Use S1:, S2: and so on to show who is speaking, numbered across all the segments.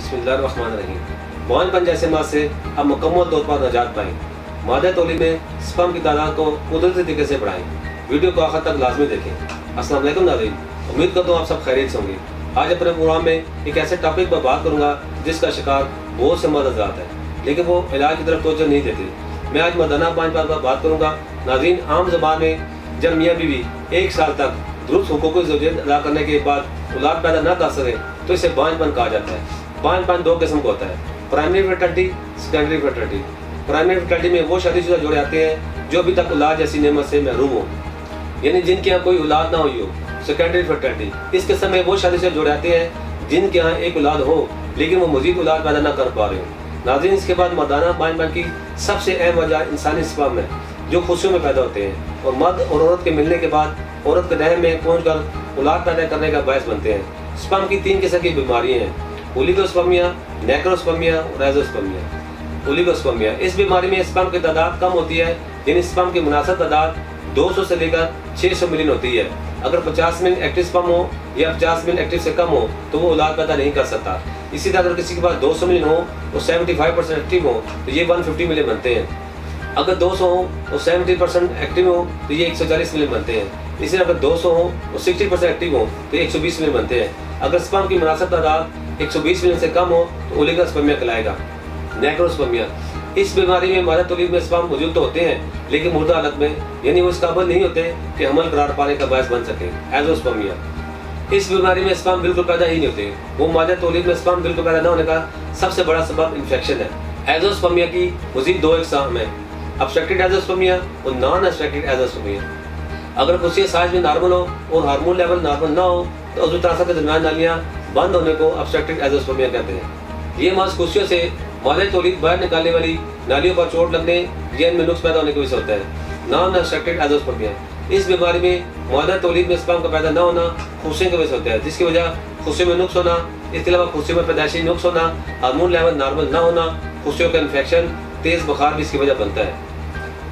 S1: बिस्मिल्लाहिर्रहमानिर्रहीम। बांझपन जैसे मर्ज से अब मुकम्मल तौर पर निजात पाएँ। मादा तौलीद में स्पर्म की तादाद को कुदरती तरीके से बढ़ाएँ। वीडियो को आखिर तक लाजमी देखें। अस्सलाम वालेकुम नाज़रीन, उम्मीद करता हूँ आप सब खैरियत से होंगे। आज अपने प्रोग्राम में एक ऐसे टॉपिक पर बात करूँगा जिसका शिकार बहुत से मर्द हज़रात है, लेकिन वो इलाज की तरफ तवज्जो नहीं देते। मैं आज मर्दाना बांझपन पर बात करूँगा। नाज़रीन, आम ज़बान में जब मियाँ बीवी 1 साल तक दुरुस्त हुकूक ज़ौजियत अदा करने के बाद औलाद पैदा न कर सके तो इसे बांझपन कहा जाता है। बांझपन 2 किस्म का होता है, primary fertility, secondary fertility. Primary fertility में वो शादीशुदा जोड़े आते हैं जो अभी तक औलाद जैसी नेमत से महरूम हो, यानी जिनके यहाँ कोई औलाद ना हुई हो। सेकेंडरी फर्टिलिटी, इस किस्म में वो शादीशुदा जोड़े आते हैं जिनके यहाँ एक औलाद हो लेकिन वो मजीद औलाद पैदा ना कर पा रहे हो। नाज़रीन, इसके बाद मर्दाना बांझपन की सबसे अहम वजह इंसानी स्पर्म है जो खुशियों में पैदा होते हैं और मर्द और औरत के मिलने के बाद औरत के रहम में पहुंचकर औलाद पैदा करने का बायस बनते हैं। स्पर्म की 3 किस्म की बीमारियां हैं, ओलिगोस्पर्मिया, नेक्रोस्पर्मिया और एज़ोस्पर्मिया। ओलिगोस्पर्मिया, इस बीमारी में स्पर्म की तादाद कम होती है, यानी स्पर्म की मुनासिब तादाद 200 से लेकर 600 मिलियन होती है। अगर 50 मिलियन एक्टिव स्पर्म हो या 50 मिलियन एक्टिव से कम हो तो वो औलाद पैदा नहीं कर सकता। इसी तरह अगर किसी के पास 200 मिलियन हो और 75% एक्टिव हो तो ये 150 मिलियन बनते हैं। अगर 200 हो और 70% एक्टिव हो तो ये 140 मिलियन बनते हैं। इसी तरह अगर 200 हो और 60% एक्टिव हो तो 120 मिलियन बनते हैं। अगर स्पर्म की मुनासिब तादाद 120 मिलियन से कम हो तो ओलिगोस्पर्मिया कहलाएगा। नेक्रोस्पर्मिया, इस बीमारी में मादा तौलीद में स्पर्म मौजूद तो होते हैं लेकिन मुर्दा हालत में, यानी वो इस काबिल नहीं होते कि हमल करार पाने का बायस बन सके। एज़ोस्पर्मिया, इस बीमारी में स्पर्म बिल्कुल पैदा ही नहीं होते। वो मादा तौलीद में स्पर्म बिल्कुल पैदा न होने का सबसे बड़ा सबब इन्फेक्शन है। एज़ोस्पर्मिया की मज़ीद 2 अक़साम हैं, अब्स्ट्रक्टेड एज़ोस्पर्मिया और नॉन अब्स्ट्रक्टेड एज़ोस्पर्मिया। अगर खुशियाँ साइज में नॉर्मल हो और हार्मोन लेवल नॉर्मल ना हो तो उज़्व तनासब के दरमियान नालियाँ बंद होने को अब्स्ट्रक्टेड एज़ोस्पर्मिया कहते हैं। ये मर्ज खुशियों से मादा तौलीद बाहर निकालने वाली नालियों पर चोट लगने या इनमें नुक्स पैदा होने की वजह से होता है। नॉन अब्स्ट्रक्टेड एज़ोस्पर्मिया, इस बीमारी में मादा तौलीद में स्पर्म का पैदा न होना खुशियों की वजह से होता है, जिसकी वजह खुशियों में नुक्स होना, इसके अलावा खुशियों में पैदाइशी नुक्स होना, हार्मोन लेवल नॉर्मल ना होना, खुशियों का इन्फेक्शन, तेज़ बुखार भी इसकी वजह बनता है।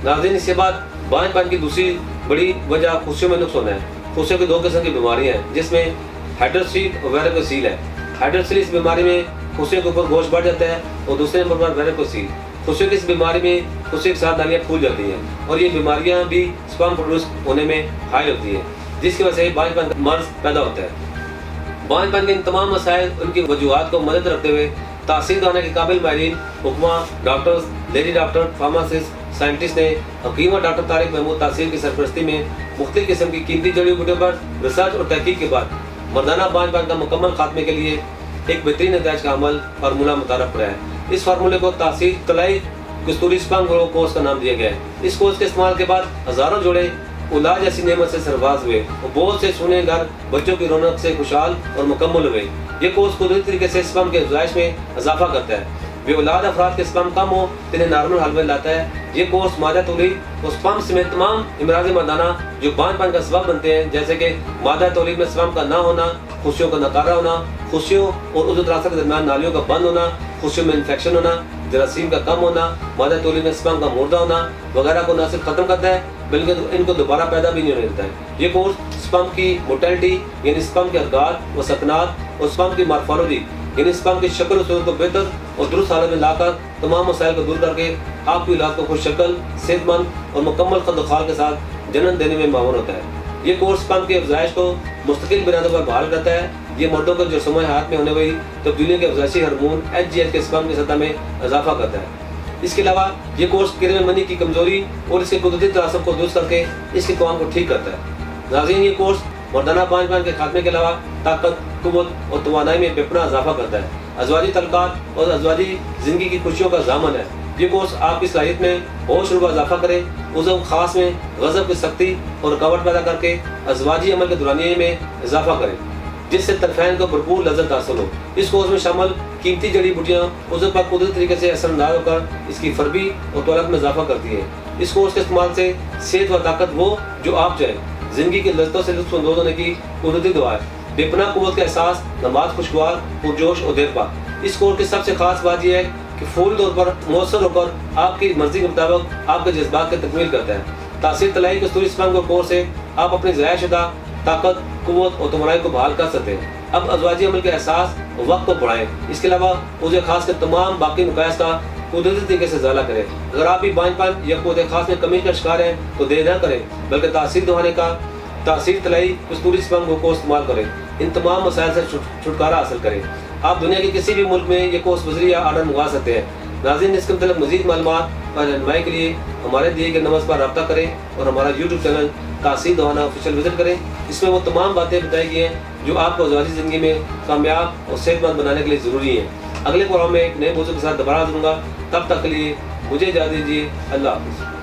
S1: नाज़रीन, इसके बाद बांझपन की दूसरी बड़ी वजह खुशियों में नुक्स होना है। खुशियों की 2 किस्म की बीमारियां हैं जिसमें हाइड्रोसील और वेरिकोसील है। हाइड्रोसील, इस बीमारी में खुशियों के ऊपर गोश्त बढ़ जाता है और दूसरे नंबर पर वेरिकोसील, खुशियों की इस बीमारी में खुशियों के साथ नालियाँ फूल जाती हैं और ये बीमारियां भी स्पर्म प्रोड्यूस होने में हाइल होती है, जिसकी वजह से बांझपन का मर्ज पैदा होता है। बांझपन के इन तमाम मसाइल, उनकी वजूहात को मदद रखते हुए तासीर दाने के काबिल माहिरीन, हुक्मा, doctors, lady doctor, pharmacist, scientist ने हकीम और डॉक्टर तारिक महमूद तासीर की सरपरस्ती में मुख्तलिफ किस्म की कीमती जड़ी बूटियों पर रिसर्च और तहकीक के बाद मर्दाना बांझपन का मुकम्मल खात्मे के लिए एक बेहतरीन नताइज का अमल फार्मूला मुतारफ कराया है। इस फार्मूले को तासीर तलाई कस्तूरी स्पर्म ग्रो कोर्स का नाम दिया गया है। इस कोर्स के इस्तेमाल के बाद हज़ारों जोड़े औलाद जैसी नेमत से सरफराज हुए और बहुत से सोने घर बच्चों की रौनक से खुशहाल और मुकम्मल हुए। ये कोर्स कुदरती तरीके से स्पर्म के अफजाइश में इजाफा करता है। वे औलाद अफराद के स्पर्म कम हो तो इन्हें नॉर्मल हालत में लाता है। ये कोर्स मादा तौलीद और स्पर्म समेत तमाम इमराज़ मर्दाना जो बांझपन का सबब बनते हैं, जैसे कि मादा तौलीद में स्पर्म का ना होना, खुशियों का नकारा होना, खुशियों और उज़्व तनासब के दरमियान नालियों का बंद होना, खुशियों में इन्फेक्शन होना, जरासीम का कम होना, मादा तौलीद में स्पर्म का मुर्दा होना वगैरह को न सिर्फ खत्म करता है बल्कि इनको दोबारा पैदा भी नहीं होने देता है। ये कोर्स स्पर्म की मोटेलिटी यानी स्पर्म के हरकत व सकनात और स्पर्म की मार्फोलॉजी यानी स्पर्म की शक्ल सूरत को बेहतर और दुरुस्त हालत में लाकर तमाम मसाइल को दूर करके आपकी औलाद को खुश शक्ल, सेहतमंद और मुकम्मल कद-ओ-खाल के साथ जन्म देने में मामून होता है। ये कोर्स स्पर्म की अफजाइश को मुस्तकिल बुनियादों पर बहाल करता है। ये मर्दों को जो समय हाथ में होने वाली तब्दीलियों के अफजाइशी हार्मोन HGH के स्पर्म की सतह में इजाफा करता है। इसके अलावा ये कोर्स किरण मनी की कमजोरी और इसके कुदरती तनासब को दुरुस्त करके इसके कवाम को ठीक करता है। नाज़रीन, ये कोर्स मर्दाना बांझपन के खात्मे के अलावा ताकत, कुव्वत और तवानाई में बेपनाह इजाफा करता है। अज़वाजी तल्क़ात और अज़वाजी ज़िंदगी की खुशियों का ज़ामन है। ये कोर्स आपकी सलाहियत में होश रुबा इजाफा करे, उज़्व खास में गज़ब की सख्ती और रुकावट पैदा करके अज़वाजी अमल के दुरानिये में इजाफा करे, जिससे तरफ़ैन को भरपूर लज़्ज़त हासिल हो। इस कोर्स में शामिल कीमती जड़ी बूटियाँ उज़्व पर कुदरती तरीके से असरअंदाज होकर इसकी फरबी और तौलत में इजाफा करती है। इस कोर्स के इस्तेमाल से सेहत व ताकत वो जो आप चाहें, जिंदगी की लज्जतों से लुत्फ़ अंदोज़ होने की कुदरती दुआ है। बेपनाह कुव्वत का एहसास, नमाज खुशगवार, पुरजोश और देरपा। इस कोर्स की सबसे खास बात यह है कि फौरी तौर पर मौसर होकर आपकी मर्जी के मुताबिक आपके जज्बात की तकमील करता है। तासीर तलाई कस्तूरी स्पर्म का कोर्स है, आप अपनी ज़ायशुदा ताकत, कुव्वत और तवानाई को बहाल कर सकते हैं। अब अज़वाजी अमल के एहसास वक्त को बढ़ाएं। इसके अलावा पौधे खास कर तमाम बाकी नुकाइस का कुदरती तरीके से इजाला करें। अगर आप भी बांझपन या पौधे खास में कमी का शिकार हैं तो देर न करें, बल्कि तासीर दहाने का तासीर तलाई कस्तूरी स्पंग को इस्तेमाल करें। इन तमाम मसाइल से छुटकारा हासिल करें। आप दुनिया के किसी भी मुल्क में ये कोर्स बजरी या आर्डर मंगवा सकते हैं। नाज़रीन, इसके मतलब मज़ीद मालूमात और रहनुमाई के लिए हमारे दिए गए नंबर पर रब्ता करें और हमारा यूट्यूब चैनल तासीर दहाना ऑफिशियल विजिट करें। इसमें वो तमाम बातें बताई गई हैं जो आपको ज़ाती ज़िंदगी में कामयाब और सेहतमंद बनाने के लिए ज़रूरी हैं। अगले प्रोग्राम में एक नए मौजूद के साथ दोबारा जुड़ूंगा। तब तक के लिए मुझे इजाज़त दीजिए। अल्लाह हाफ़िज़।